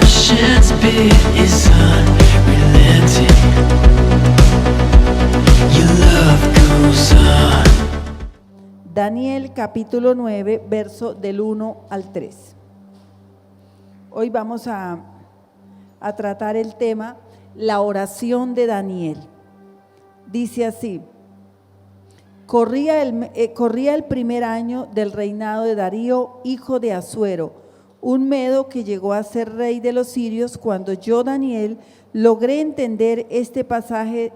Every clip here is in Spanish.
ocean's beat is unrelenting. Your love goes on. Daniel capítulo 9, verso del 1 al 3. Hoy vamos a tratar el tema, la oración de Daniel. Dice así: corría el primer año del reinado de Darío, hijo de Asuero, un medo que llegó a ser rey de los sirios, cuando yo, Daniel, logré entender este pasaje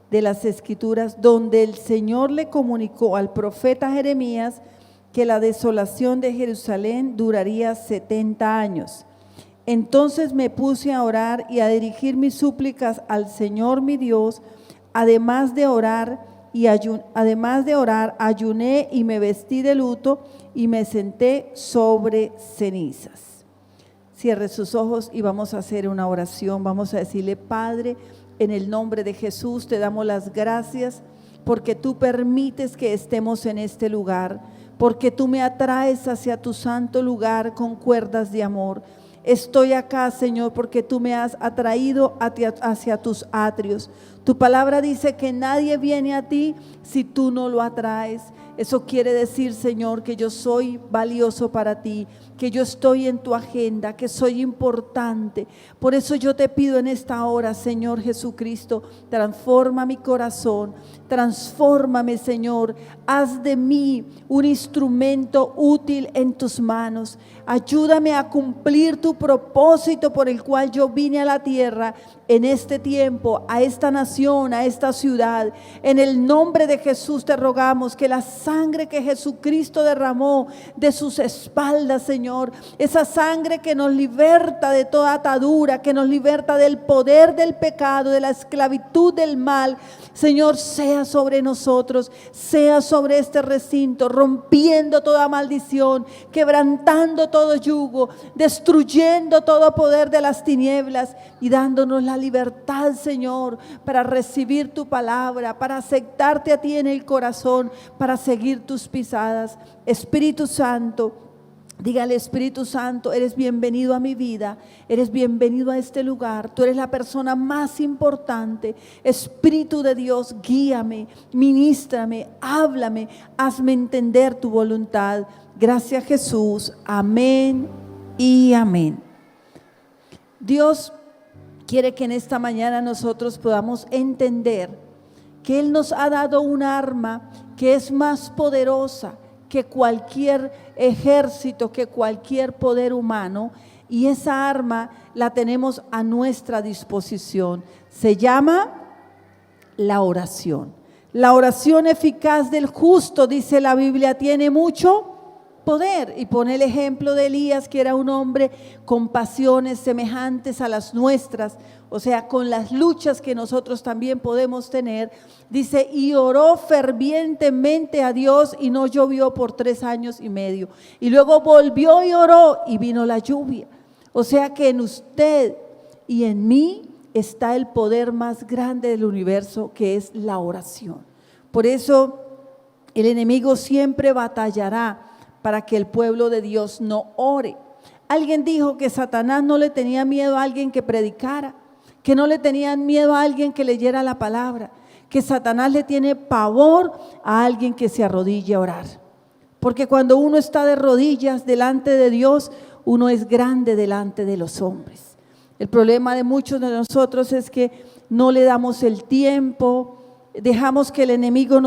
de las Escrituras, donde el Señor le comunicó al profeta Jeremías que la desolación de Jerusalén duraría 70 años. Entonces me puse a orar y a dirigir mis súplicas al Señor mi Dios. Además de orar, ayuné y me vestí de luto y me senté sobre cenizas. Cierre sus ojos y vamos a hacer una oración. Vamos a decirle: Padre, en el nombre de Jesús te damos las gracias porque tú permites que estemos en este lugar, porque tú me atraes hacia tu santo lugar con cuerdas de amor. Estoy acá, Señor, porque tú me has atraído hacia tus atrios. Tu palabra dice que nadie viene a ti si tú no lo atraes. Eso quiere decir, Señor, que yo soy valioso para ti, que yo estoy en tu agenda, que soy importante. Por eso yo te pido en esta hora, Señor Jesucristo, transforma mi corazón, transfórmame, Señor, haz de mí un instrumento útil en tus manos. Ayúdame a cumplir tu propósito por el cual yo vine a la tierra en este tiempo, a esta nación, a esta ciudad. En el nombre de Jesús te rogamos que la sangre que Jesucristo derramó de sus espaldas, Señor, esa sangre que nos liberta de toda atadura, que nos liberta del poder del pecado, de la esclavitud del mal, Señor, sea sobre nosotros, sea sobre este recinto, rompiendo toda maldición, quebrantando todo yugo, destruyendo todo poder de las tinieblas y dándonos la libertad, Señor, para recibir tu palabra, para aceptarte a ti en el corazón, para seguir tus pisadas. Espíritu Santo, dígale: Espíritu Santo, eres bienvenido a mi vida, eres bienvenido a este lugar, tú eres la persona más importante. Espíritu de Dios, guíame, ministrame, háblame, hazme entender tu voluntad. Gracias, Jesús, amén y amén. Dios quiere que en esta mañana nosotros podamos entender que Él nos ha dado un arma que es más poderosa que cualquier ejército, que cualquier poder humano, y esa arma la tenemos a nuestra disposición. Se llama la oración. La oración eficaz del justo, dice la Biblia, tiene mucho poder, y pone el ejemplo de Elías, que era un hombre con pasiones semejantes a las nuestras, o sea, con las luchas que nosotros también podemos tener. Dice: y oró fervientemente a Dios y no llovió por 3 años y medio, y luego volvió y oró y vino la lluvia. O sea que en usted y en mí está el poder más grande del universo, que es la oración. Por eso el enemigo siempre batallará para que el pueblo de Dios no ore. Alguien dijo que Satanás no le tenía miedo a alguien que predicara, que no le tenían miedo a alguien que leyera la palabra, que Satanás le tiene pavor a alguien que se arrodille a orar. Porque cuando uno está de rodillas delante de Dios, uno es grande delante de los hombres. El problema de muchos de nosotros es que no le damos el tiempo, dejamos que el enemigo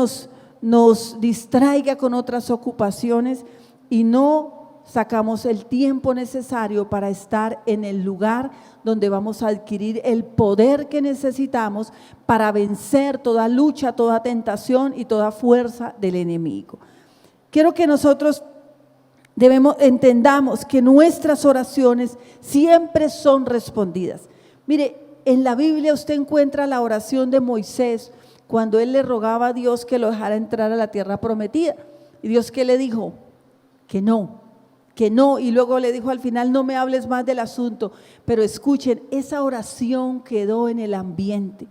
nos distraiga con otras ocupaciones y no sacamos el tiempo necesario para estar en el lugar donde vamos a adquirir el poder que necesitamos para vencer toda lucha, toda tentación y toda fuerza del enemigo. Quiero que nosotros entendamos que nuestras oraciones siempre son respondidas. Mire, en la Biblia usted encuentra la oración de Moisés, cuando él le rogaba a Dios que lo dejara entrar a la tierra prometida. ¿Y Dios qué le dijo? Que no. Y luego le dijo al final: no me hables más del asunto. Pero escuchen, esa oración quedó en el ambiente.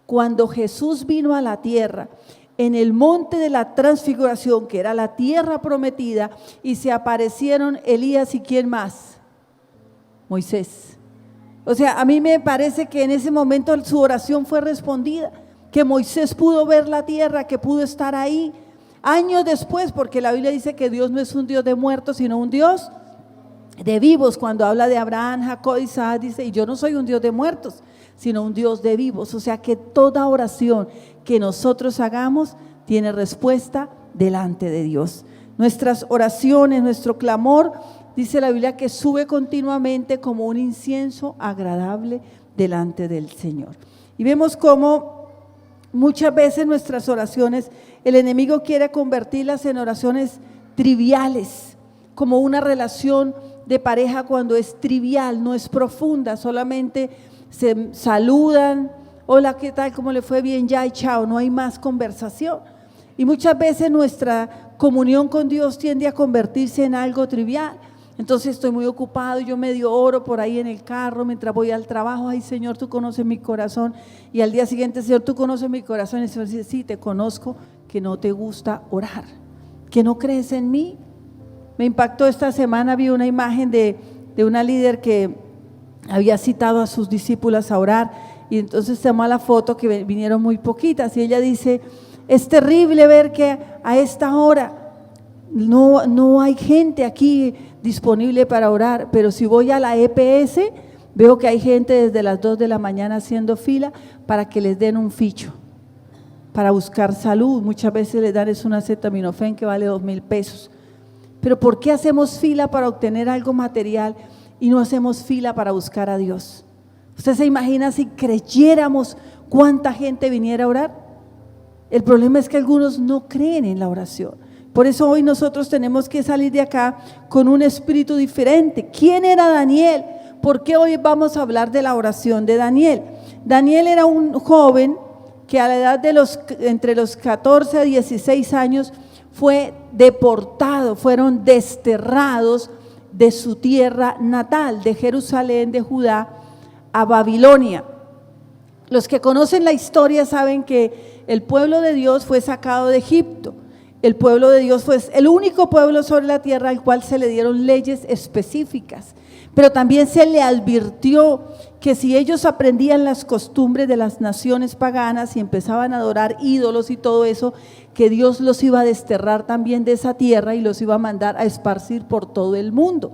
Cuando Jesús vino a la tierra, en el monte de la transfiguración, que era la tierra prometida, y se aparecieron Elías y ¿quién más? Moisés. O sea, a mí me parece que en ese momento su oración fue respondida, que Moisés pudo ver la tierra, que pudo estar ahí. Años después, porque la Biblia dice que Dios no es un Dios de muertos, sino un Dios de vivos. Cuando habla de Abraham, Jacob, Isaac, dice, y yo no soy un Dios de muertos, sino un Dios de vivos. O sea que toda oración que nosotros hagamos tiene respuesta delante de Dios. Nuestras oraciones, nuestro clamor, dice la Biblia que sube continuamente como un incienso agradable delante del Señor. Y vemos cómo muchas veces nuestras oraciones, el enemigo quiere convertirlas en oraciones triviales, como una relación de pareja cuando es trivial, no es profunda, solamente se saludan, hola, ¿qué tal? ¿Cómo le fue? Bien, ya y chao, no hay más conversación. Y muchas veces nuestra comunión con Dios tiende a convertirse en algo trivial. Entonces estoy muy ocupado, yo medio oro por ahí en el carro mientras voy al trabajo, ay Señor, tú conoces mi corazón, y al día siguiente, Señor, tú conoces mi corazón, y el Señor dice, sí, te conozco, que no te gusta orar, que no crees en mí. Me impactó esta semana, vi una imagen de una líder que había citado a sus discípulas a orar, y entonces tomó la foto que vinieron muy poquitas, y ella dice, es terrible ver que a esta hora no hay gente aquí disponible para orar, pero si voy a la EPS, veo que hay gente desde las 2 de la mañana haciendo fila para que les den un ficho, para buscar salud. Muchas veces les dan un acetaminofén que vale 2,000 pesos. Pero ¿por qué hacemos fila para obtener algo material y no hacemos fila para buscar a Dios? ¿Usted se imagina si creyéramos cuánta gente viniera a orar? El problema es que algunos no creen en la oración. Por eso hoy nosotros tenemos que salir de acá con un espíritu diferente. ¿Quién era Daniel? ¿Por qué hoy vamos a hablar de la oración de Daniel? Daniel era un joven que a la edad de entre los 14 a 16 años fue deportado, fueron desterrados de su tierra natal, de Jerusalén, de Judá, a Babilonia. Los que conocen la historia saben que el pueblo de Dios fue sacado de Egipto. El pueblo de Dios fue el único pueblo sobre la tierra al cual se le dieron leyes específicas, pero también se le advirtió que si ellos aprendían las costumbres de las naciones paganas y empezaban a adorar ídolos y todo eso, que Dios los iba a desterrar también de esa tierra y los iba a mandar a esparcir por todo el mundo.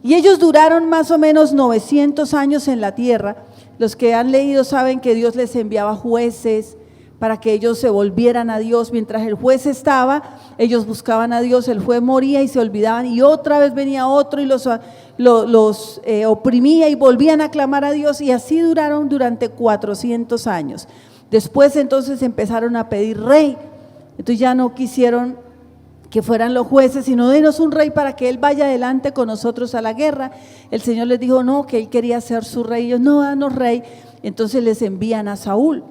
Y ellos duraron más o menos 900 años en la tierra. Los que han leído saben que Dios les enviaba jueces para que ellos se volvieran a Dios. Mientras el juez estaba, ellos buscaban a Dios, el juez moría y se olvidaban, y otra vez venía otro y los oprimía y volvían a clamar a Dios, y así duraron durante 400 años. Después entonces empezaron a pedir rey, entonces ya no quisieron que fueran los jueces, sino denos un rey para que él vaya adelante con nosotros a la guerra. El Señor les dijo no, que él quería ser su rey, ellos no, danos rey. Entonces les envían a Saúl.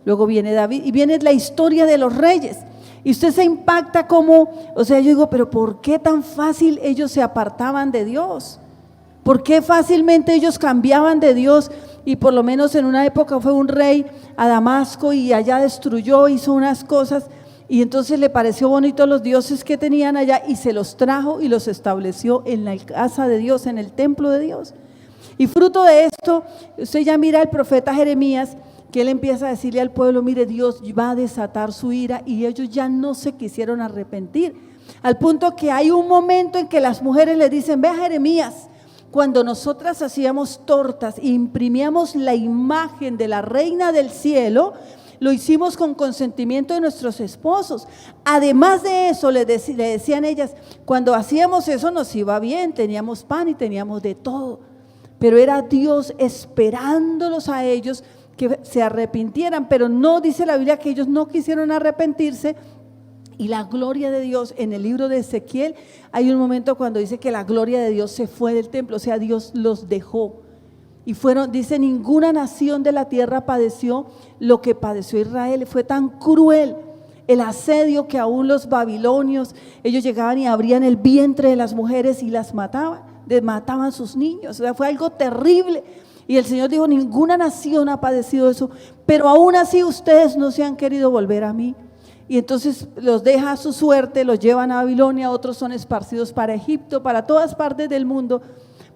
Luego viene David y viene la historia de los reyes. Y usted se impacta como, o sea, yo digo, pero ¿por qué tan fácil ellos se apartaban de Dios? ¿Por qué fácilmente ellos cambiaban de Dios? Y por lo menos en una época fue un rey a Damasco y allá destruyó, hizo unas cosas, y entonces le pareció bonito los dioses que tenían allá y se los trajo y los estableció en la casa de Dios, en el templo de Dios. Y fruto de esto, usted ya mira al profeta Jeremías, que él empieza a decirle al pueblo, mire, Dios va a desatar su ira, y ellos ya no se quisieron arrepentir, al punto que hay un momento en que las mujeres le dicen, ve a Jeremías, cuando nosotras hacíamos tortas e imprimíamos la imagen de la reina del cielo, lo hicimos con consentimiento de nuestros esposos. Además de eso, le decían ellas, cuando hacíamos eso nos iba bien, teníamos pan y teníamos de todo, pero era Dios esperándolos a ellos que se arrepintieran, pero no dice la Biblia que ellos no quisieron arrepentirse. Y la gloria de Dios, en el libro de Ezequiel hay un momento cuando dice que la gloria de Dios se fue del templo, o sea, Dios los dejó. Y fueron, dice, ninguna nación de la tierra padeció lo que padeció Israel. Fue tan cruel el asedio que aún los babilonios, ellos llegaban y abrían el vientre de las mujeres y las mataban sus niños. O sea, fue algo terrible. Y el Señor dijo, ninguna nación ha padecido eso, pero aún así ustedes no se han querido volver a mí. Y entonces los deja a su suerte, los llevan a Babilonia, otros son esparcidos para Egipto, para todas partes del mundo,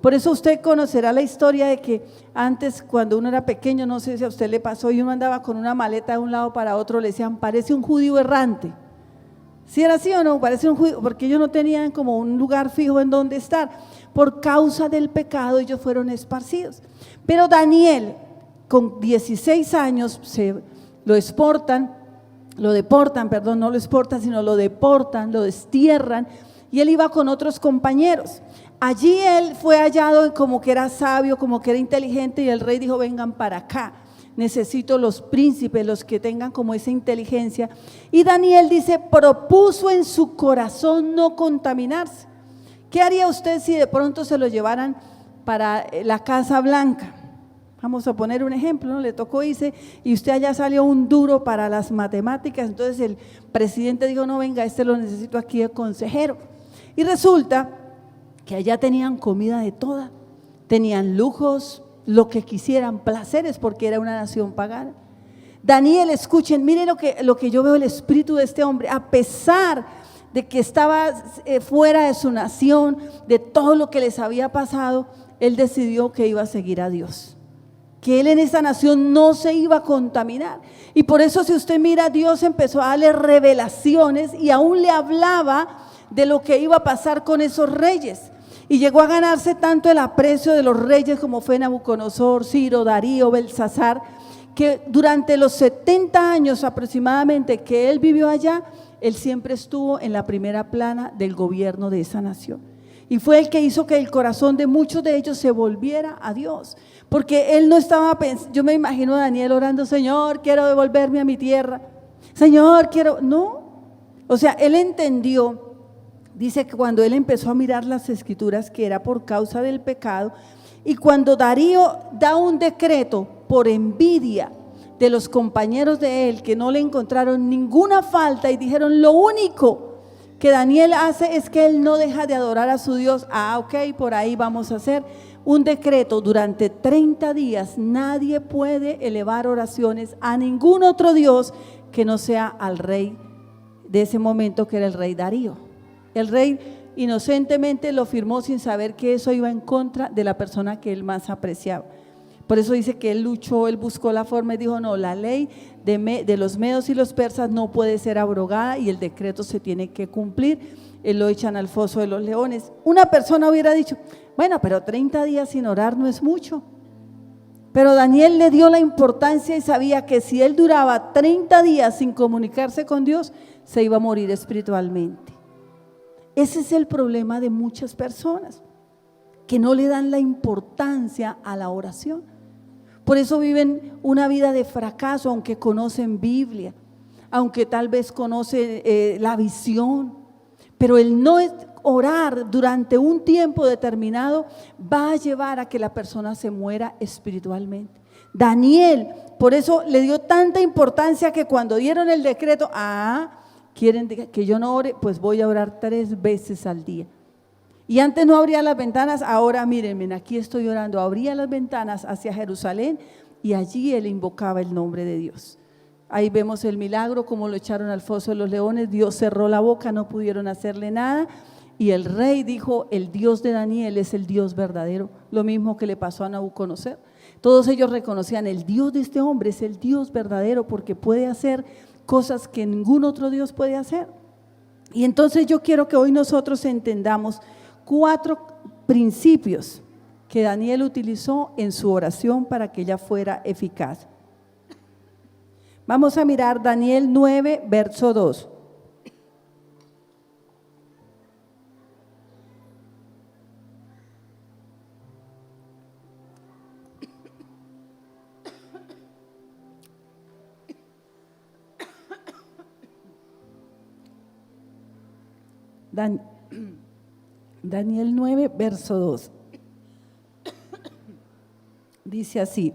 Por eso usted conocerá la historia de que antes, cuando uno era pequeño, no sé si a usted le pasó, y uno andaba con una maleta de un lado para otro, le decían, parece un judío errante. ¿Sí era así o no? Parece un judío, porque ellos no tenían como un lugar fijo en donde estar. Por causa del pecado ellos fueron esparcidos. Pero Daniel, con 16 años, lo deportan, no lo exportan, sino lo deportan, lo destierran, y él iba con otros compañeros. Allí él fue hallado como que era sabio, como que era inteligente, y el rey dijo, vengan para acá, necesito los príncipes, los que tengan como esa inteligencia. Y Daniel dice, propuso en su corazón no contaminarse. ¿Qué haría usted si de pronto se lo llevaran para la Casa Blanca? Vamos a poner un ejemplo, ¿no? Le tocó irse y usted allá salió un duro para las matemáticas, entonces el presidente dijo, no, venga, lo necesito aquí de consejero. Y resulta que allá tenían comida de toda, tenían lujos, lo que quisieran, placeres, porque era una nación pagana. Daniel, escuchen, miren lo que yo veo el espíritu de este hombre, a pesar de que estaba fuera de su nación, de todo lo que les había pasado, él decidió que iba a seguir a Dios, que él en esa nación no se iba a contaminar. Y por eso, si usted mira, Dios empezó a darle revelaciones y aún le hablaba de lo que iba a pasar con esos reyes. Y llegó a ganarse tanto el aprecio de los reyes como fue Nabucodonosor, Ciro, Darío, Belsasar, que durante los 70 años aproximadamente que él vivió allá, él siempre estuvo en la primera plana del gobierno de esa nación. Y fue el que hizo que el corazón de muchos de ellos se volviera a Dios. Porque él no estaba pensando, yo me imagino a Daniel orando, Señor, quiero devolverme a mi tierra. Señor, quiero, no. O sea, él entendió. Dice que cuando él empezó a mirar las escrituras, que era por causa del pecado, y cuando Darío da un decreto por envidia de los compañeros de él, que no le encontraron ninguna falta y dijeron, lo único que Daniel hace es que él no deja de adorar a su Dios. Ok, por ahí vamos a hacer un decreto, durante 30 días nadie puede elevar oraciones a ningún otro Dios que no sea al rey de ese momento, que era el rey Darío. El rey inocentemente lo firmó sin saber que eso iba en contra de la persona que él más apreciaba. Por eso dice que él luchó, él buscó la forma y dijo, no, la ley de los medos y los persas no puede ser abrogada y el decreto se tiene que cumplir. Él lo echan al foso de los leones. Una persona hubiera dicho, bueno, pero 30 días sin orar no es mucho. Pero Daniel le dio la importancia y sabía que si él duraba 30 días sin comunicarse con Dios, se iba a morir espiritualmente. Ese es el problema de muchas personas, que no le dan la importancia a la oración. Por eso viven una vida de fracaso, aunque conocen Biblia, aunque tal vez conocen la visión, pero el no orar durante un tiempo determinado va a llevar a que la persona se muera espiritualmente. Daniel, por eso le dio tanta importancia que cuando dieron el decreto, quieren que yo no ore, pues voy a orar 3 veces al día. Y antes no abría las ventanas, ahora mírenme, aquí estoy orando. Abría las ventanas hacia Jerusalén y allí él invocaba el nombre de Dios. Ahí vemos el milagro, como lo echaron al foso de los leones. Dios cerró la boca, no pudieron hacerle nada. Y el rey dijo, el Dios de Daniel es el Dios verdadero. Lo mismo que le pasó a Nabucodonosor. Todos ellos reconocían, el Dios de este hombre es el Dios verdadero, porque puede hacer cosas que ningún otro Dios puede hacer. Y entonces yo quiero que hoy nosotros entendamos 4 principios que Daniel utilizó en su oración para que ella fuera eficaz. Vamos a mirar Daniel 9, verso 2. Daniel 9, verso 2. Dice así: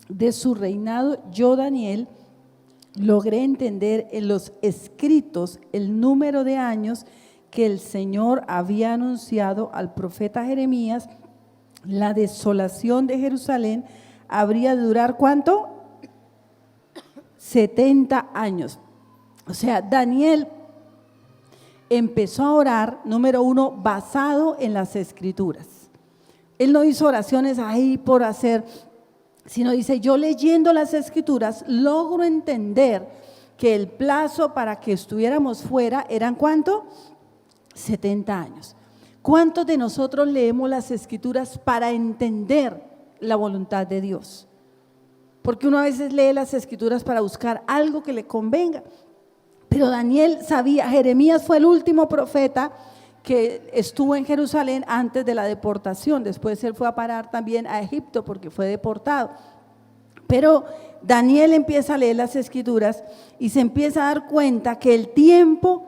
de su reinado yo, Daniel, logré entender en los escritos el número de años que el Señor había anunciado al profeta Jeremías. La desolación de Jerusalén habría de durar ¿cuánto? 70 años. O sea, Daniel empezó a orar, número 1, basado en las escrituras. Él no hizo oraciones ahí por hacer, sino dice, yo leyendo las Escrituras logro entender que el plazo para que estuviéramos fuera eran ¿cuánto? 70 años. ¿Cuántos de nosotros leemos las Escrituras para entender la voluntad de Dios? Porque uno a veces lee las Escrituras para buscar algo que le convenga. Pero Daniel sabía, Jeremías fue el último profeta que estuvo en Jerusalén antes de la deportación. Después él fue a parar también a Egipto porque fue deportado. Pero Daniel empieza a leer las Escrituras y se empieza a dar cuenta que el tiempo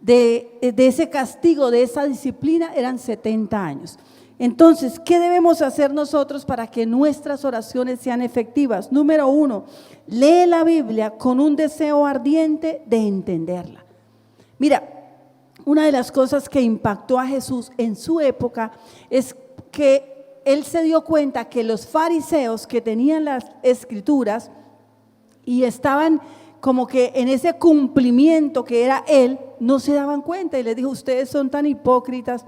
de ese castigo, de esa disciplina, eran 70 años. Entonces, ¿qué debemos hacer nosotros para que nuestras oraciones sean efectivas? Número 1, lee la Biblia con un deseo ardiente de entenderla. Mira, una de las cosas que impactó a Jesús en su época es que él se dio cuenta que los fariseos que tenían las Escrituras y estaban como que en ese cumplimiento que era él, no se daban cuenta y les dijo, ustedes son tan hipócritas,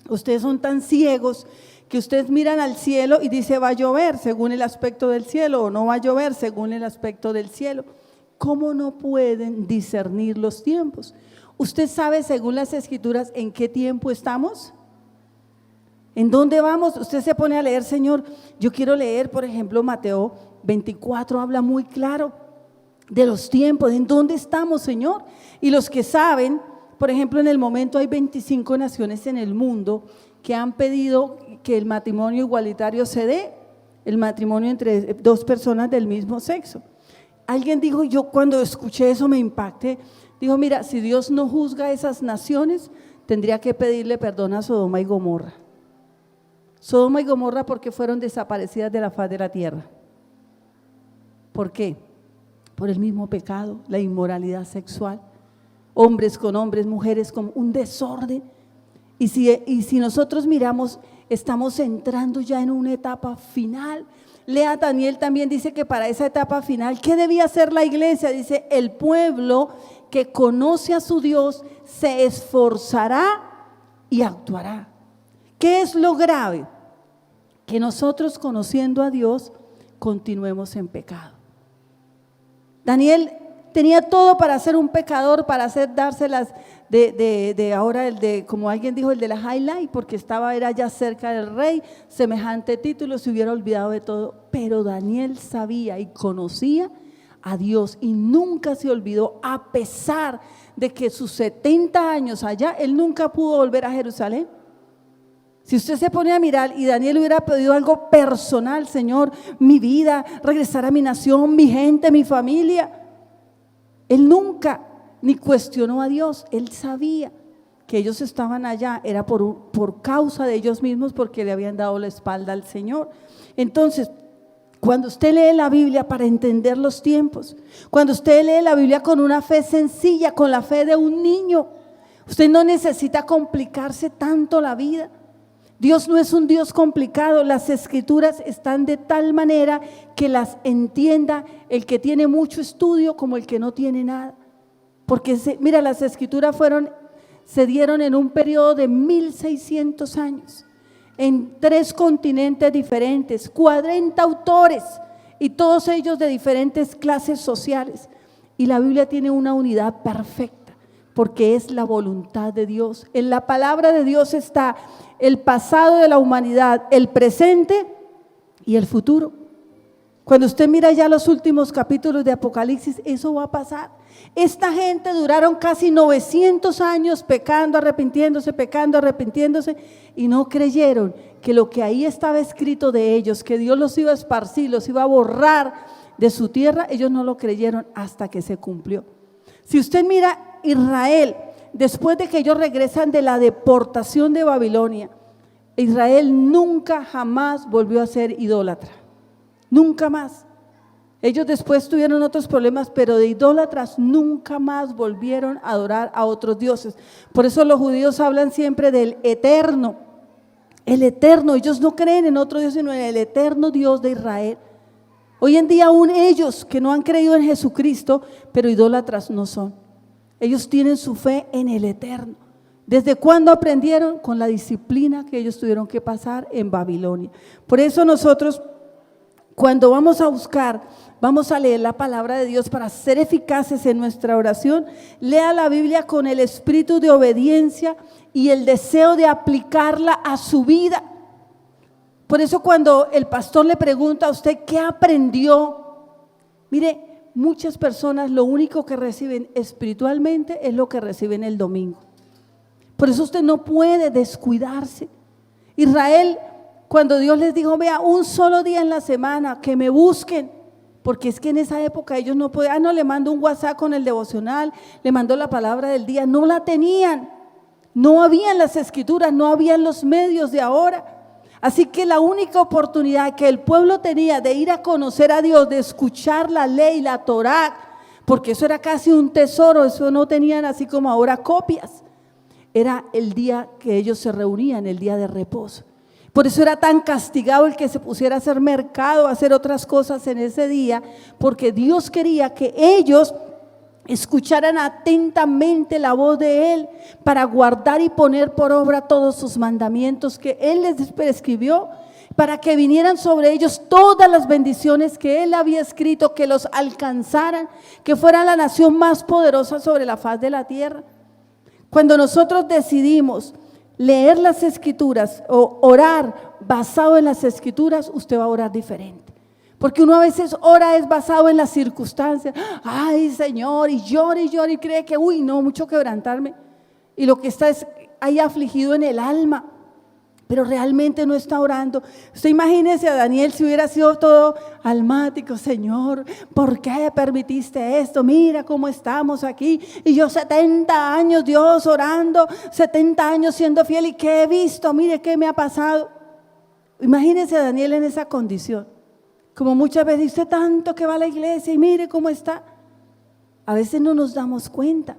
ustedes son tan ciegos que ustedes miran al cielo y dice va a llover según el aspecto del cielo o no va a llover según el aspecto del cielo. ¿Cómo no pueden discernir los tiempos? ¿Usted sabe según las Escrituras en qué tiempo estamos? ¿En dónde vamos? Usted se pone a leer, Señor, yo quiero leer, por ejemplo, Mateo 24, habla muy claro de los tiempos, ¿en dónde estamos, Señor? Y los que saben, por ejemplo, en el momento hay 25 naciones en el mundo que han pedido que el matrimonio igualitario se dé, el matrimonio entre dos personas del mismo sexo. Alguien dijo, yo cuando escuché eso me impacté, dijo, mira, si Dios no juzga a esas naciones, tendría que pedirle perdón a Sodoma y Gomorra. Sodoma y Gomorra porque fueron desaparecidas de la faz de la tierra. ¿Por qué? Por el mismo pecado, la inmoralidad sexual. Hombres con hombres, mujeres con un desorden. Y si nosotros miramos, estamos entrando ya en una etapa final. Lea Daniel también dice que para esa etapa final, ¿qué debía hacer la iglesia? Dice, el pueblo que conoce a su Dios se esforzará y actuará. ¿Qué es lo grave? Que nosotros conociendo a Dios continuemos en pecado. Daniel tenía todo para ser un pecador, para dárselas de ahora, como alguien dijo, el de la highlight, porque era ya cerca del rey, semejante título, se hubiera olvidado de todo. Pero Daniel sabía y conocía a Dios y nunca se olvidó, a pesar de que sus 70 años allá, él nunca pudo volver a Jerusalén. Si usted se pone a mirar y Daniel hubiera pedido algo personal, Señor, mi vida, regresar a mi nación, mi gente, mi familia, él nunca ni cuestionó a Dios. Él sabía que ellos estaban allá, era por causa de ellos mismos, porque le habían dado la espalda al Señor. Entonces, cuando usted lee la Biblia para entender los tiempos, cuando usted lee la Biblia con una fe sencilla, con la fe de un niño, usted no necesita complicarse tanto la vida. Dios no es un Dios complicado, las Escrituras están de tal manera que las entienda el que tiene mucho estudio como el que no tiene nada. Porque mira, las Escrituras se dieron en un periodo de 1600 años, en 3 continentes diferentes, 40 autores y todos ellos de diferentes clases sociales. Y la Biblia tiene una unidad perfecta porque es la voluntad de Dios. En la palabra de Dios está el pasado de la humanidad, el presente y el futuro. Cuando usted mira ya los últimos capítulos de Apocalipsis, eso va a pasar. Esta gente duraron casi 900 años pecando, arrepintiéndose y no creyeron que lo que ahí estaba escrito de ellos, que Dios los iba a esparcir, los iba a borrar de su tierra, ellos no lo creyeron hasta que se cumplió. Si usted mira Israel, después de que ellos regresan de la deportación de Babilonia, Israel nunca jamás volvió a ser idólatra, nunca más. Ellos después tuvieron otros problemas, pero de idólatras nunca más volvieron a adorar a otros dioses. Por eso los judíos hablan siempre del eterno, el eterno. Ellos no creen en otro Dios, sino en el eterno Dios de Israel. Hoy en día aún ellos que no han creído en Jesucristo, pero idólatras no son. Ellos tienen su fe en el eterno. ¿Desde cuándo aprendieron? Con la disciplina que ellos tuvieron que pasar en Babilonia. Por eso nosotros, cuando vamos a buscar, vamos a leer la palabra de Dios para ser eficaces en nuestra oración, lea la Biblia con el espíritu de obediencia y el deseo de aplicarla a su vida. Por eso cuando el pastor le pregunta a usted ¿qué aprendió? Mire, muchas personas lo único que reciben espiritualmente es lo que reciben el domingo. Por eso usted no puede descuidarse. Israel, cuando Dios les dijo, vea, un solo día en la semana que me busquen, porque es que en esa época ellos no podían, no, le mando un WhatsApp con el devocional, le mandó la palabra del día, no la tenían, no habían las escrituras, no habían los medios de ahora. Así que la única oportunidad que el pueblo tenía de ir a conocer a Dios, de escuchar la ley, la Torá, porque eso era casi un tesoro, eso no tenían así como ahora copias, era el día que ellos se reunían, el día de reposo. Por eso era tan castigado el que se pusiera a hacer mercado, a hacer otras cosas en ese día, porque Dios quería que ellos escucharan atentamente la voz de Él para guardar y poner por obra todos sus mandamientos que Él les prescribió, para que vinieran sobre ellos todas las bendiciones que Él había escrito, que los alcanzaran, que fueran la nación más poderosa sobre la faz de la tierra. Cuando nosotros decidimos leer las escrituras o orar basado en las escrituras, usted va a orar diferente. Porque uno a veces ora es basado en las circunstancias. Ay, Señor, y llora y cree que, uy, no, mucho quebrantarme. Y lo que está es ahí afligido en el alma, pero realmente no está orando. Usted imagínese a Daniel si hubiera sido todo almático, Señor, ¿por qué permitiste esto? Mira cómo estamos aquí. Y yo 70 años, Dios, orando, 70 años siendo fiel. ¿Y qué he visto? Mire qué me ha pasado. Imagínese a Daniel en esa condición. Como muchas veces dice tanto que va a la iglesia y mire cómo está. A veces no nos damos cuenta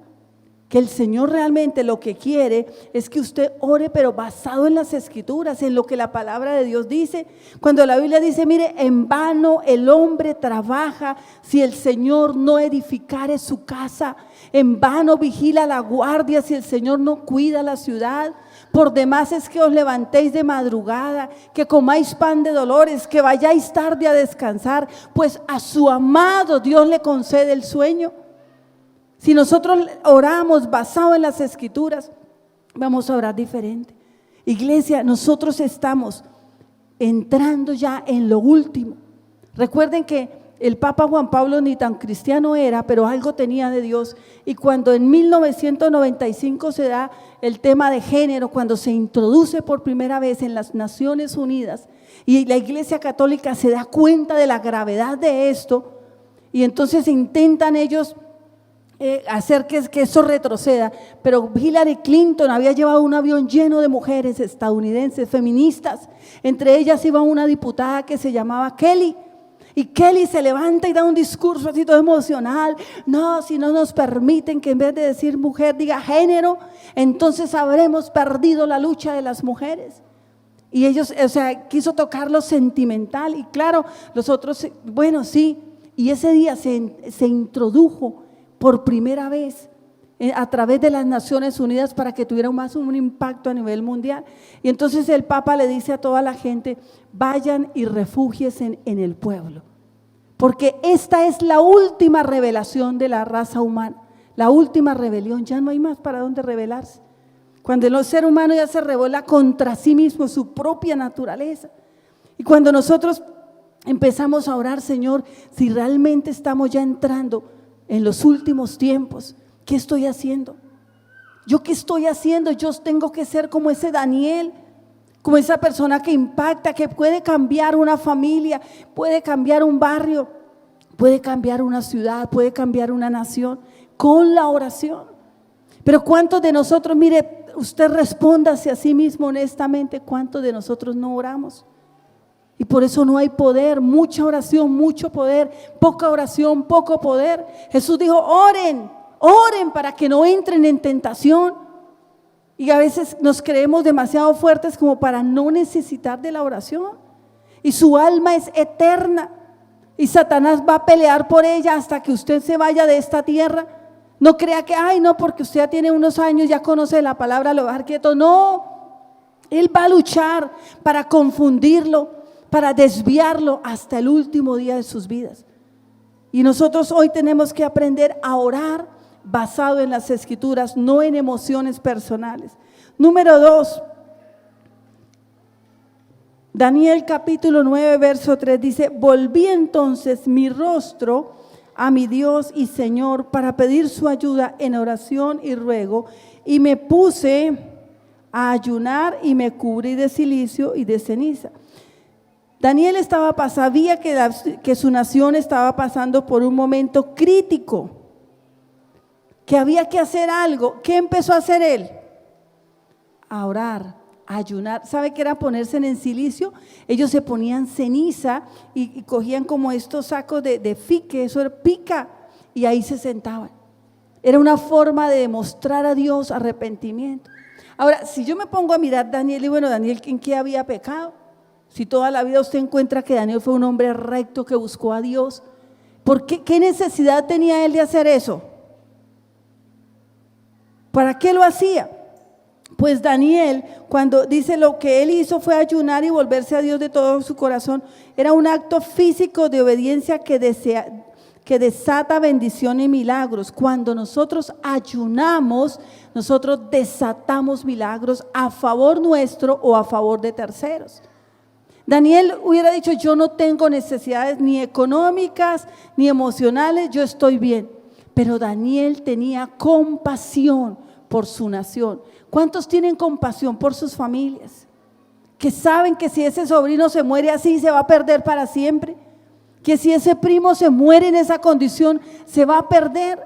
que el Señor realmente lo que quiere es que usted ore, pero basado en las escrituras, en lo que la palabra de Dios dice. Cuando la Biblia dice, mire, en vano el hombre trabaja si el Señor no edificare su casa, en vano vigila la guardia si el Señor no cuida la ciudad. Por demás es que os levantéis de madrugada, que comáis pan de dolores, que vayáis tarde a descansar, pues a su amado Dios le concede el sueño. Si nosotros oramos basado en las escrituras, vamos a orar diferente. Iglesia, nosotros estamos entrando ya en lo último. Recuerden que el Papa Juan Pablo ni tan cristiano era, pero algo tenía de Dios. Y cuando en 1995 se da el tema de género, cuando se introduce por primera vez en las Naciones Unidas y la Iglesia Católica se da cuenta de la gravedad de esto, y entonces intentan ellos hacer que eso retroceda, pero Hillary Clinton había llevado un avión lleno de mujeres estadounidenses feministas, entre ellas iba una diputada que se llamaba Kelly, y Kelly se levanta y da un discurso así todo emocional. No, si no nos permiten que en vez de decir mujer diga género, entonces habremos perdido la lucha de las mujeres. Y ellos, quiso tocar lo sentimental, y claro, los otros, bueno, sí, y ese día se introdujo por primera vez a través de las Naciones Unidas para que tuviera más un impacto a nivel mundial. Y entonces el Papa le dice a toda la gente, vayan y refúgiense en el pueblo, porque esta es la última revelación de la raza humana, la última rebelión, ya no hay más para dónde rebelarse. Cuando el ser humano ya se rebela contra sí mismo, su propia naturaleza. Y cuando nosotros empezamos a orar, Señor, si realmente estamos ya entrando en los últimos tiempos, ¿qué estoy haciendo? ¿Yo qué estoy haciendo? Yo tengo que ser como ese Daniel, como esa persona que impacta, que puede cambiar una familia, puede cambiar un barrio, puede cambiar una ciudad, puede cambiar una nación con la oración. Pero ¿cuántos de nosotros, mire, usted respóndase a sí mismo honestamente, cuántos de nosotros no oramos? Y por eso no hay poder, mucha oración, mucho poder, poca oración, poco poder. Jesús dijo, oren para que no entren en tentación. Y a veces nos creemos demasiado fuertes como para no necesitar de la oración. Y su alma es eterna. Y Satanás va a pelear por ella hasta que usted se vaya de esta tierra. No crea que, ay, no, porque usted ya tiene unos años, ya conoce la palabra, lo va a dejar quieto. No, él va a luchar para confundirlo, para desviarlo hasta el último día de sus vidas. Y nosotros hoy tenemos que aprender a orar basado en las Escrituras, no en emociones personales. Número 2, Daniel capítulo 9, verso 3 dice: volví entonces mi rostro a mi Dios y Señor para pedir su ayuda en oración y ruego, y me puse a ayunar y me cubrí de cilicio y de ceniza. Daniel sabía que su nación estaba pasando por un momento crítico, que había que hacer algo. ¿Qué empezó a hacer él? A orar, a ayunar. ¿Sabe qué era ponerse en cilicio? Ellos se ponían ceniza y cogían como estos sacos de fique, eso era pica, y ahí se sentaban. Era una forma de demostrar a Dios arrepentimiento. Ahora, si yo me pongo a mirar Daniel, y bueno, Daniel, ¿en qué había pecado? Si toda la vida usted encuentra que Daniel fue un hombre recto que buscó a Dios, ¿por qué? ¿Qué necesidad tenía él de hacer eso? ¿Para qué lo hacía? Pues Daniel, cuando dice lo que él hizo fue ayunar y volverse a Dios de todo su corazón, era un acto físico de obediencia que desata bendición y milagros. Cuando nosotros ayunamos, nosotros desatamos milagros a favor nuestro o a favor de terceros. Daniel hubiera dicho: yo no tengo necesidades ni económicas ni emocionales, yo estoy bien. Pero Daniel tenía compasión por su nación. ¿Cuántos tienen compasión por sus familias? Que saben que si ese sobrino se muere así, se va a perder para siempre. Que si ese primo se muere en esa condición, se va a perder,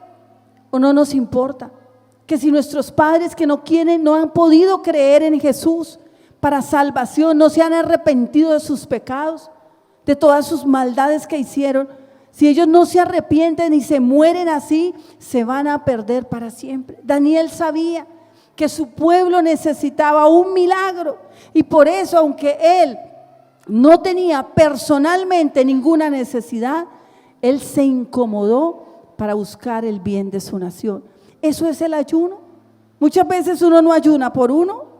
o no nos importa. Que si nuestros padres que no quieren, no han podido creer en Jesús para salvación, no se han arrepentido de sus pecados, de todas sus maldades que hicieron, si ellos no se arrepienten y se mueren así, se van a perder para siempre. Daniel sabía que su pueblo necesitaba un milagro, y por eso, aunque él no tenía personalmente ninguna necesidad, él se incomodó para buscar el bien de su nación. Eso es el ayuno. Muchas veces uno no ayuna por uno.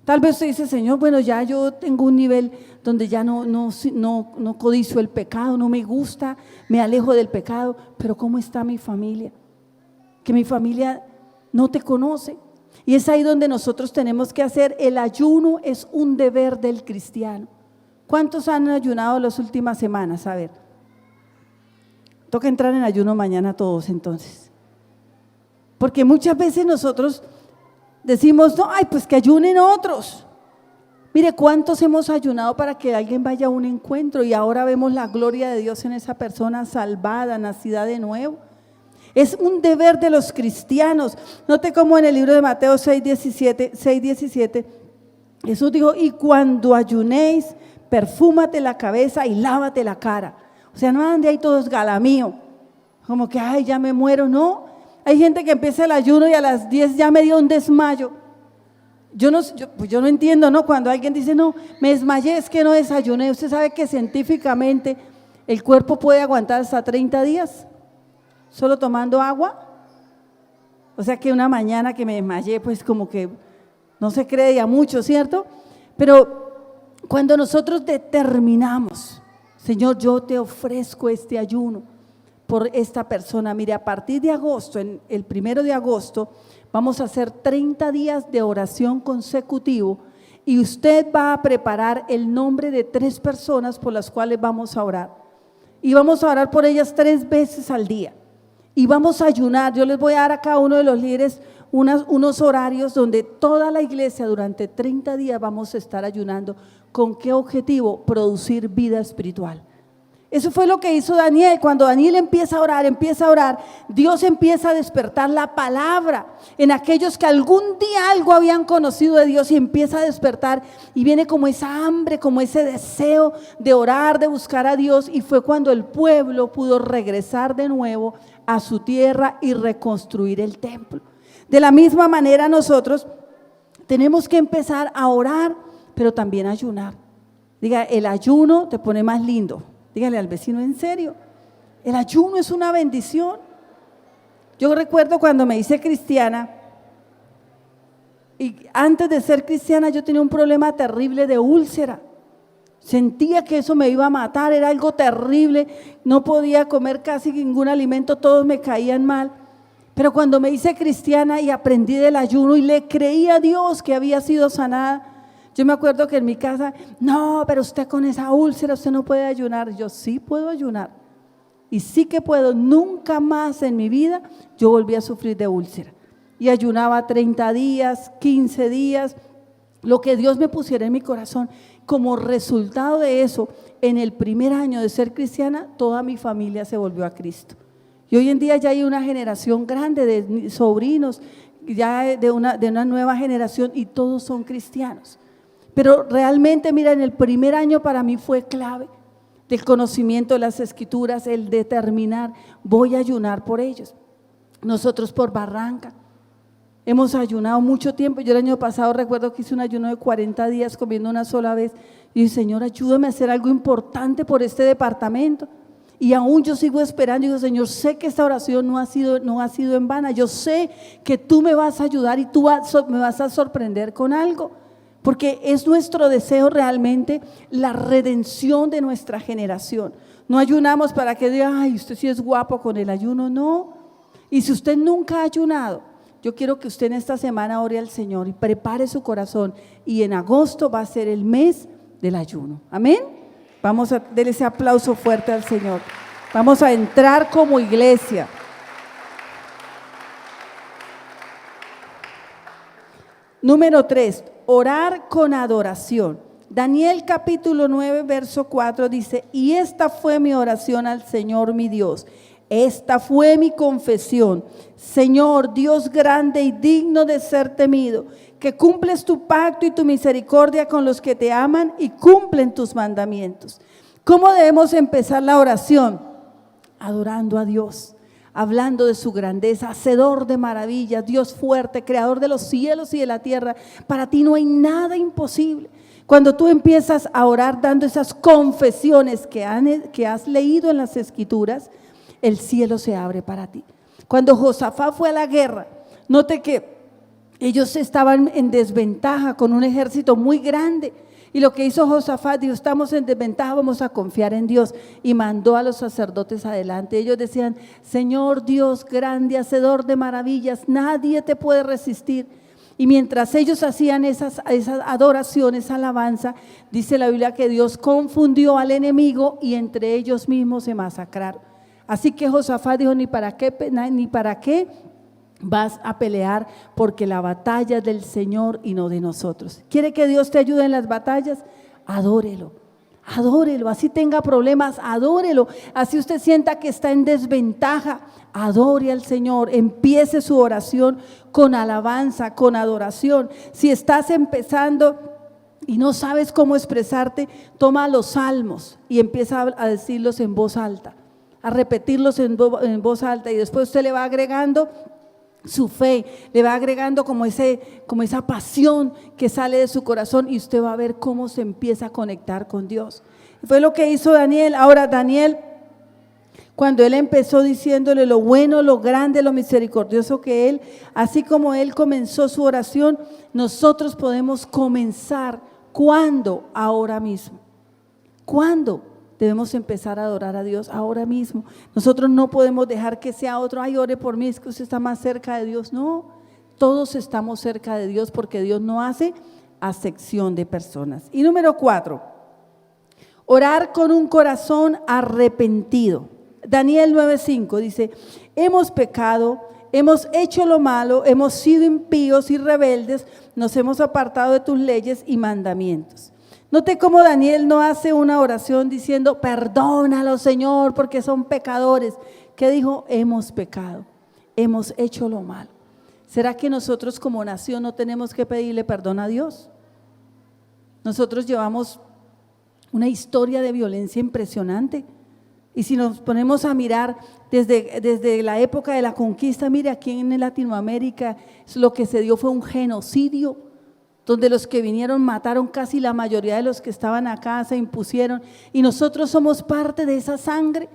Tal vez usted dice: Señor, bueno, ya yo tengo un nivel donde ya no codicio el pecado, no me gusta, me alejo del pecado. Pero ¿cómo está mi familia? Que mi familia no te conoce. Y es ahí donde nosotros tenemos que hacer el ayuno. Es un deber del cristiano. ¿Cuántos han ayunado las últimas semanas? A ver, toca entrar en ayuno mañana todos entonces. Porque muchas veces nosotros decimos: no, ay, pues que ayunen otros. Mire, ¿cuántos hemos ayunado para que alguien vaya a un encuentro y ahora vemos la gloria de Dios en esa persona salvada, nacida de nuevo? Es un deber de los cristianos. Note cómo en el libro de Mateo 6:17, Jesús dijo: y cuando ayunéis, perfúmate la cabeza y lávate la cara. O sea, no ande ahí todos galamío, como que ay, ya me muero. No, hay gente que empieza el ayuno y a las 10 ya me dio un desmayo. Yo no entiendo, ¿no? Cuando alguien dice: no, me desmayé, es que no desayuné. Usted sabe que científicamente el cuerpo puede aguantar hasta 30 días solo tomando agua. O sea que una mañana que me desmayé, pues como que no se cree ya mucho, ¿cierto? Pero cuando nosotros determinamos: Señor, yo te ofrezco este ayuno por esta persona. Mire, a partir de agosto, el 1 de agosto, vamos a hacer 30 días de oración consecutivo, y usted va a preparar el nombre de 3 personas por las cuales vamos a orar. Y vamos a orar por ellas 3 veces al día. Y vamos a ayunar. Yo les voy a dar a cada uno de los líderes unos horarios donde toda la iglesia durante 30 días vamos a estar ayunando. ¿Con qué objetivo? Producir vida espiritual. Eso fue lo que hizo Daniel. Cuando Daniel empieza a orar, Dios empieza a despertar la palabra en aquellos que algún día algo habían conocido de Dios, y empieza a despertar, y viene como esa hambre, como ese deseo de orar, de buscar a Dios. Y fue cuando el pueblo pudo regresar de nuevo a su tierra y reconstruir el templo. De la misma manera, nosotros tenemos que empezar a orar, pero también a ayunar. Diga, el ayuno te pone más lindo. Dígale al vecino: en serio, el ayuno es una bendición. Yo recuerdo cuando me hice cristiana, y antes de ser cristiana yo tenía un problema terrible de úlcera. Sentía que eso me iba a matar, era algo terrible, no podía comer casi ningún alimento, todos me caían mal. Pero cuando me hice cristiana y aprendí del ayuno y le creí a Dios que había sido sanada, yo me acuerdo que en mi casa, no, pero usted con esa úlcera, usted no puede ayunar. Yo sí puedo ayunar y sí que puedo. Nunca más en mi vida yo volví a sufrir de úlcera. Y ayunaba 30 días, 15 días, lo que Dios me pusiera en mi corazón. Como resultado de eso, en el primer año de ser cristiana, toda mi familia se volvió a Cristo. Y hoy en día ya hay una generación grande de sobrinos, ya de una nueva generación, y todos son cristianos. Pero realmente, mira, en el primer año para mí fue clave del conocimiento de las Escrituras, el determinar, voy a ayunar por ellos. Nosotros por Barranca hemos ayunado mucho tiempo. Yo el año pasado recuerdo que hice un ayuno de 40 días comiendo una sola vez. Y dije, Señor, ayúdame a hacer algo importante por este departamento. Y aún yo sigo esperando. Y digo, Señor, sé que esta oración no ha sido en vana. Yo sé que tú me vas a ayudar y tú me vas a sorprender con algo. Porque es nuestro deseo realmente la redención de nuestra generación. No ayunamos para que diga, ay, usted sí es guapo con el ayuno. No. Y si usted nunca ha ayunado, yo quiero que usted en esta semana ore al Señor y prepare su corazón. Y en agosto va a ser el mes del ayuno. Amén. Vamos a darle ese aplauso fuerte al Señor. Vamos a entrar como iglesia. Número 3, orar con adoración. Daniel capítulo 9, verso 4 dice, y esta fue mi oración al Señor mi Dios. Esta fue mi confesión. Señor, Dios grande y digno de ser temido, que cumples tu pacto y tu misericordia con los que te aman y cumplen tus mandamientos. ¿Cómo debemos empezar la oración? Adorando a Dios, hablando de su grandeza, hacedor de maravillas, Dios fuerte, creador de los cielos y de la tierra. Para ti no hay nada imposible. Cuando tú empiezas a orar dando esas confesiones que has leído en las Escrituras, el cielo se abre para ti. Cuando Josafat fue a la guerra, note que ellos estaban en desventaja con un ejército muy grande. Y lo que hizo Josafat, dijo, estamos en desventaja, vamos a confiar en Dios. Y mandó a los sacerdotes adelante. Ellos decían, Señor Dios grande, hacedor de maravillas, nadie te puede resistir. Y mientras ellos hacían esas adoraciones, esa alabanza, dice la Biblia que Dios confundió al enemigo y entre ellos mismos se masacraron. Así que Josafat dijo, ni para qué vas a pelear, porque la batalla es del Señor y no de nosotros. ¿Quiere que Dios te ayude en las batallas? Adórelo, adórelo. Así tenga problemas, adórelo. Así usted sienta que está en desventaja, adore al Señor. Empiece su oración con alabanza, con adoración. Si estás empezando y no sabes cómo expresarte, toma los salmos y empieza a decirlos en voz alta, a repetirlos en voz alta, y después usted le va agregando su fe, le va agregando como esa pasión que sale de su corazón, y usted va a ver cómo se empieza a conectar con Dios. Fue lo que hizo Daniel. Ahora Daniel, cuando él empezó diciéndole lo bueno, lo grande, lo misericordioso que él, así como él comenzó su oración, nosotros podemos comenzar. ¿Cuándo? Ahora mismo. ¿Cuándo? Debemos empezar a adorar a Dios ahora mismo. Nosotros no podemos dejar que sea otro, ay, ore por mí, es que usted está más cerca de Dios. No, todos estamos cerca de Dios, porque Dios no hace acepción de personas. Y número 4, orar con un corazón arrepentido. Daniel 9:5 dice, hemos pecado, hemos hecho lo malo, hemos sido impíos y rebeldes, nos hemos apartado de tus leyes y mandamientos. Note cómo Daniel no hace una oración diciendo, perdónalo Señor, porque son pecadores. ¿Qué dijo? Hemos pecado, hemos hecho lo malo. ¿Será que nosotros como nación no tenemos que pedirle perdón a Dios? Nosotros llevamos una historia de violencia impresionante. Y si nos ponemos a mirar desde la época de la conquista, mire, aquí en Latinoamérica lo que se dio fue un genocidio, donde los que vinieron mataron casi la mayoría de los que estaban acá, se impusieron, y nosotros somos parte de esa sangre.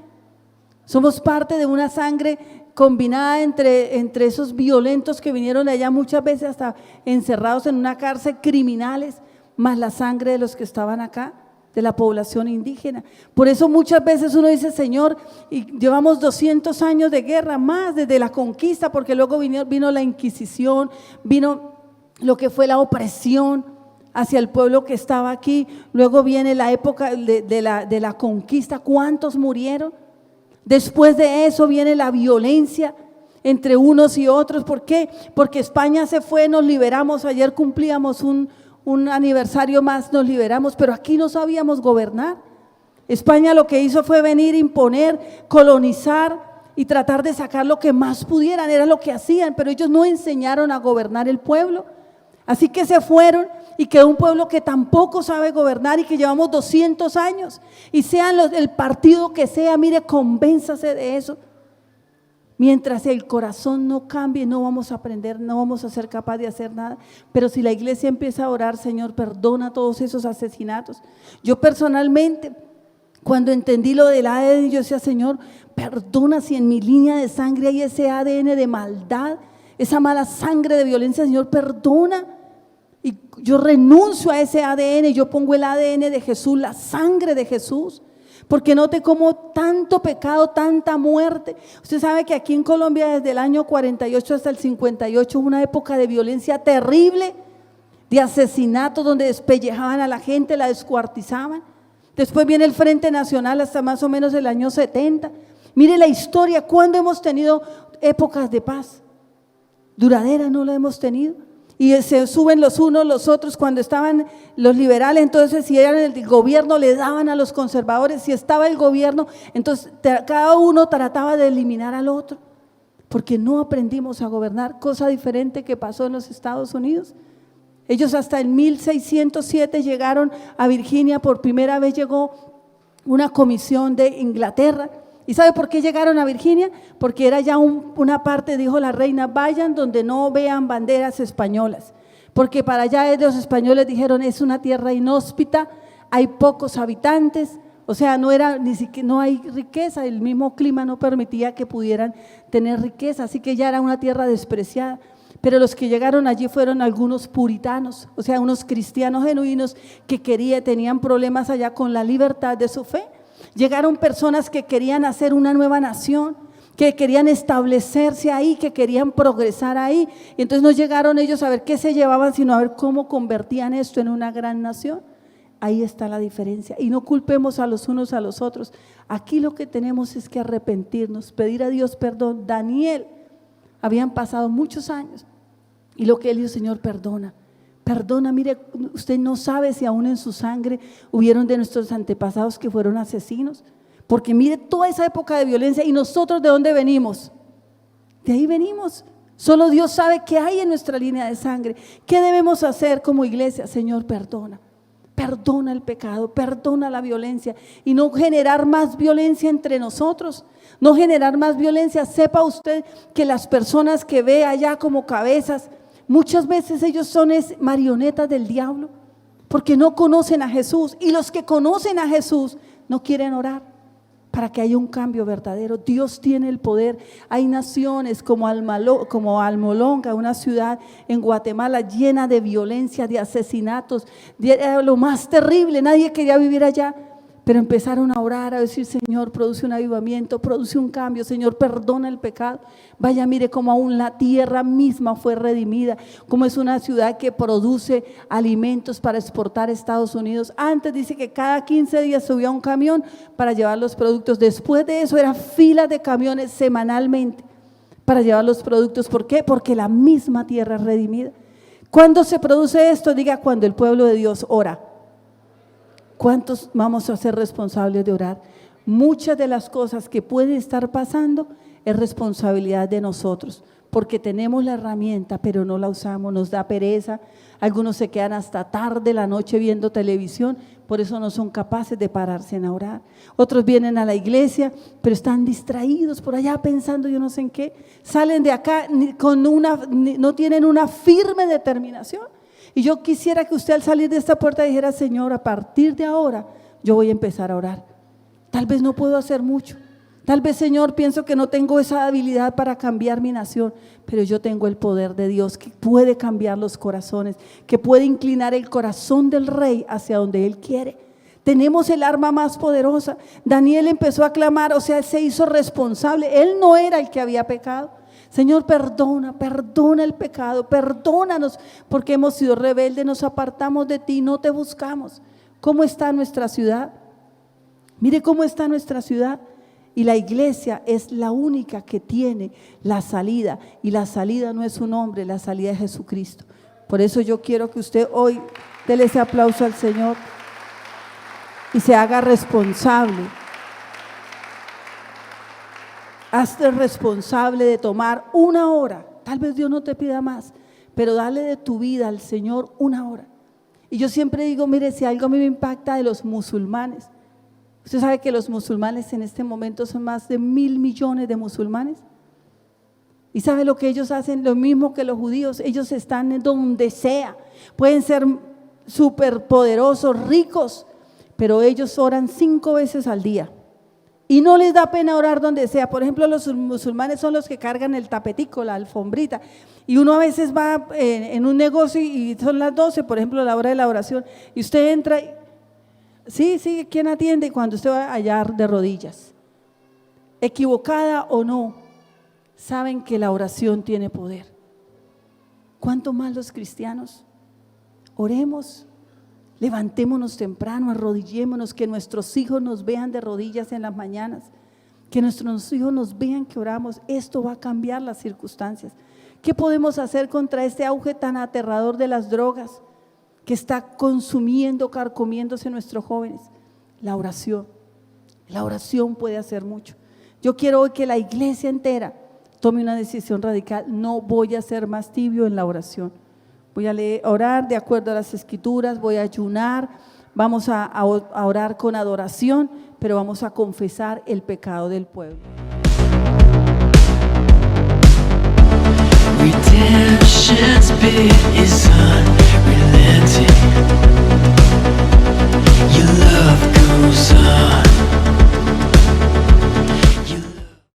Somos parte de una sangre combinada entre esos violentos que vinieron de allá, muchas veces hasta encerrados en una cárcel, criminales, más la sangre de los que estaban acá, de la población indígena. Por eso muchas veces uno dice, Señor, y llevamos 200 años de guerra más desde la conquista, porque luego vino la Inquisición, vino lo que fue la opresión hacia el pueblo que estaba aquí, luego viene la época de la conquista. ¿Cuántos murieron? Después de eso viene la violencia entre unos y otros. ¿Por qué? Porque España se fue, nos liberamos, ayer cumplíamos un aniversario más, nos liberamos, pero aquí no sabíamos gobernar. España lo que hizo fue venir, imponer, colonizar y tratar de sacar lo que más pudieran, era lo que hacían, pero ellos no enseñaron a gobernar el pueblo. Así que se fueron y quedó un pueblo que tampoco sabe gobernar y que llevamos 200 años. Y sean el partido que sea, mire, convénzase de eso. Mientras el corazón no cambie, no vamos a aprender, no vamos a ser capaces de hacer nada. Pero si la iglesia empieza a orar, Señor, perdona todos esos asesinatos. Yo personalmente, cuando entendí lo del ADN, yo decía, Señor, perdona si en mi línea de sangre hay ese ADN de maldad, esa mala sangre de violencia, Señor, perdona. Y yo renuncio a ese ADN, yo pongo el ADN de Jesús, la sangre de Jesús. Porque note cómo tanto pecado, tanta muerte. Usted sabe que aquí en Colombia desde el año 48 hasta el 58 hubo una época de violencia terrible, de asesinatos donde despellejaban a la gente, la descuartizaban. Después viene el Frente Nacional hasta más o menos el año 70. Mire la historia, ¿cuándo hemos tenido épocas de paz? Duradera no la hemos tenido. Y se suben los unos, los otros. Cuando estaban los liberales, entonces si eran el gobierno le daban a los conservadores, si estaba el gobierno, entonces cada uno trataba de eliminar al otro, porque no aprendimos a gobernar. Cosa diferente que pasó en los Estados Unidos. Ellos hasta en 1607 llegaron a Virginia, por primera vez llegó una comisión de Inglaterra. ¿Y sabe por qué llegaron a Virginia? Porque era ya una parte, dijo la reina, vayan donde no vean banderas españolas, porque para allá los españoles dijeron, es una tierra inhóspita, hay pocos habitantes, o sea, no hay riqueza, el mismo clima no permitía que pudieran tener riqueza, así que ya era una tierra despreciada. Pero los que llegaron allí fueron algunos puritanos, o sea, unos cristianos genuinos que tenían problemas allá con la libertad de su fe. Llegaron personas que querían hacer una nueva nación, que querían establecerse ahí, que querían progresar ahí. Y entonces no llegaron ellos a ver qué se llevaban, sino a ver cómo convertían esto en una gran nación. Ahí está la diferencia. Y no culpemos a los unos a los otros. Aquí lo que tenemos es que arrepentirnos, pedir a Dios perdón. Daniel, habían pasado muchos años y lo que él dijo, Señor, perdona. Perdona, mire, usted no sabe si aún en su sangre hubieron de nuestros antepasados que fueron asesinos. Porque mire toda esa época de violencia, y nosotros ¿de dónde venimos? De ahí venimos. Solo Dios sabe qué hay en nuestra línea de sangre. ¿Qué debemos hacer como iglesia? Señor, perdona. Perdona el pecado, perdona la violencia y no generar más violencia entre nosotros. No generar más violencia. Sepa usted que las personas que ve allá como cabezas, muchas veces ellos son marionetas del diablo, porque no conocen a Jesús, y los que conocen a Jesús no quieren orar para que haya un cambio verdadero. Dios tiene el poder. Hay naciones como Almolonga, una ciudad en Guatemala llena de violencia, de asesinatos, de lo más terrible, nadie quería vivir allá. Pero empezaron a orar, a decir, Señor, produce un avivamiento, produce un cambio, Señor, perdona el pecado. Vaya, mire cómo aún la tierra misma fue redimida, como es una ciudad que produce alimentos para exportar a Estados Unidos. Antes dice que cada 15 días subía un camión para llevar los productos. Después de eso era filas de camiones semanalmente para llevar los productos. ¿Por qué? Porque la misma tierra es redimida. ¿Cuándo se produce esto? Diga, cuando el pueblo de Dios ora. ¿Cuántos vamos a ser responsables de orar? Muchas de las cosas que pueden estar pasando es responsabilidad de nosotros, porque tenemos la herramienta pero no la usamos, nos da pereza. Algunos se quedan hasta tarde la noche viendo televisión, por eso no son capaces de pararse a orar. Otros vienen a la iglesia pero están distraídos por allá pensando yo no sé en qué, salen de acá no tienen una firme determinación. Y yo quisiera que usted al salir de esta puerta dijera, Señor, a partir de ahora yo voy a empezar a orar. Tal vez no puedo hacer mucho, Tal vez, Señor, pienso que no tengo esa habilidad para cambiar mi nación, pero yo tengo el poder de Dios que puede cambiar los corazones, que puede inclinar el corazón del rey hacia donde Él quiere. Tenemos el arma más poderosa. Daniel empezó a clamar, o sea, se hizo responsable. Él no era el que había pecado. Señor, perdona el pecado, perdónanos porque hemos sido rebeldes, nos apartamos de ti, no te buscamos. ¿Cómo está nuestra ciudad? Mire cómo está nuestra ciudad. Y la iglesia es la única que tiene la salida. Y la salida no es un hombre, la salida es Jesucristo. Por eso yo quiero que usted hoy déle ese aplauso al Señor y se haga responsable. Hazte responsable de tomar una hora. Tal vez Dios no te pida más, pero dale de tu vida al Señor una hora. Y yo siempre digo, mire, si algo a mí me impacta de los musulmanes. Usted sabe que los musulmanes en este momento son más de 1.000 millones de musulmanes. Y sabe lo que ellos hacen, lo mismo que los judíos. Ellos están en donde sea. Pueden ser súper poderosos, ricos, pero ellos oran 5 veces al día. Y no les da pena orar donde sea. Por ejemplo, los musulmanes son los que cargan el tapetico, la alfombrita. Y uno a veces va en un negocio y son las 12, por ejemplo, la hora de la oración. Y usted entra y, sí, ¿quién atiende? Y cuando usted va allá de rodillas, equivocada o no, saben que la oración tiene poder. ¿Cuánto más los cristianos? Oremos, levantémonos temprano, arrodillémonos, que nuestros hijos nos vean de rodillas en las mañanas, que nuestros hijos nos vean que oramos. Esto va a cambiar las circunstancias. ¿Qué podemos hacer contra este auge tan aterrador de las drogas que está consumiendo, carcomiéndose nuestros jóvenes? La oración. La oración puede hacer mucho. Yo quiero hoy que la iglesia entera tome una decisión radical. No voy a ser más tibio en la oración. Voy a orar de acuerdo a las escrituras, voy a ayunar, vamos a orar con adoración, pero vamos a confesar el pecado del pueblo. Redemption's bid is